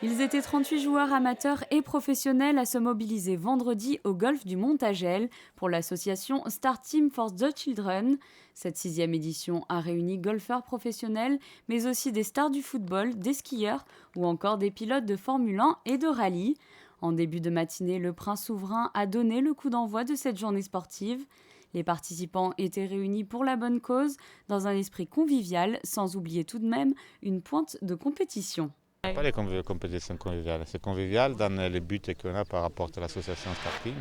Ils étaient 38 joueurs amateurs et professionnels à se mobiliser vendredi au golf du Montagel pour l'association Star Team for the Children. Cette 6e édition a réuni golfeurs professionnels, mais aussi des stars du football, des skieurs ou encore des pilotes de Formule 1 et de rallye. En début de matinée, le prince souverain a donné le coup d'envoi de cette journée sportive. Les participants étaient réunis pour la bonne cause, dans un esprit convivial, sans oublier tout de même une pointe de compétition. Pas les compétitions conviviales. C'est convivial dans le but qu'on a par rapport à l'association Star Team,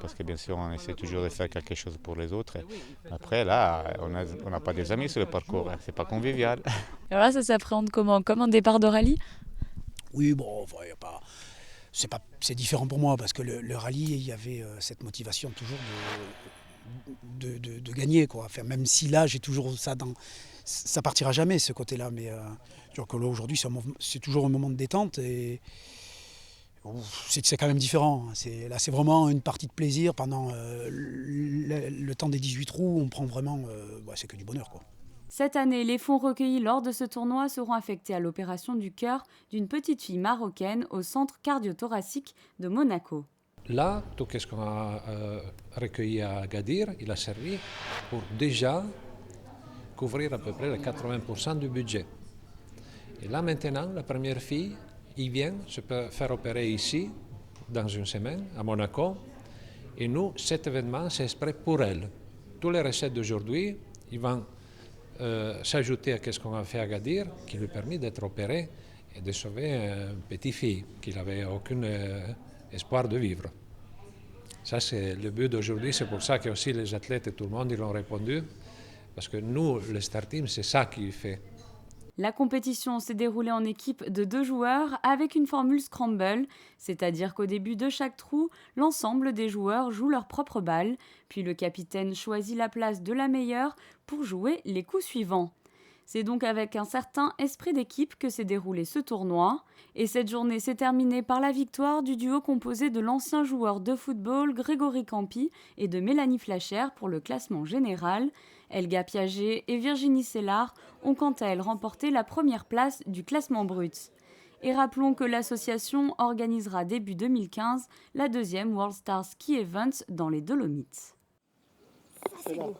parce que bien sûr on essaie toujours de faire quelque chose pour les autres. Après là, on n'a pas des amis sur le parcours, c'est pas convivial. Alors là, ça s'appréhende comment? Comme un départ de rallye? Oui, bon, enfin, c'est différent pour moi parce que le rallye, il y avait cette motivation toujours de gagner, quoi. Enfin, même si là, j'ai toujours ça dans. Ça partira jamais ce côté-là, mais genre que là aujourd'hui c'est toujours un moment de détente et c'est quand même différent. Là c'est vraiment une partie de plaisir pendant le temps des 18 trous, on prend vraiment, c'est que du bonheur, quoi. Cette année, les fonds recueillis lors de ce tournoi seront affectés à l'opération du cœur d'une petite fille marocaine au centre cardio-thoracique de Monaco. Là, tout ce qu'on a recueilli à Agadir, il a servi pour déjà couvrir à peu près les 80% du budget. Et là maintenant, la première fille, il vient se faire opérer ici, dans une semaine, à Monaco. Et nous, cet événement, c'est exprès pour elle. Toutes les recettes d'aujourd'hui, ils vont s'ajouter à ce qu'on a fait à Agadir, qui lui permet d'être opérée et de sauver une petite fille qui n'avait aucun espoir de vivre. Ça, c'est le but d'aujourd'hui. C'est pour ça que aussi les athlètes et tout le monde ils ont répondu. Parce que nous, le Star Team, c'est ça qui fait. La compétition s'est déroulée en équipe de 2 joueurs avec une formule scramble, c'est-à-dire qu'au début de chaque trou, l'ensemble des joueurs jouent leur propre balle, puis le capitaine choisit la place de la meilleure pour jouer les coups suivants. C'est donc avec un certain esprit d'équipe que s'est déroulé ce tournoi. Et cette journée s'est terminée par la victoire du duo composé de l'ancien joueur de football Grégory Campi et de Mélanie Flacher pour le classement général. Elga Piaget et Virginie Sellard ont quant à elles remporté la première place du classement brut. Et rappelons que l'association organisera début 2015 la 2e World Star Ski Event dans les Dolomites. C'est bon.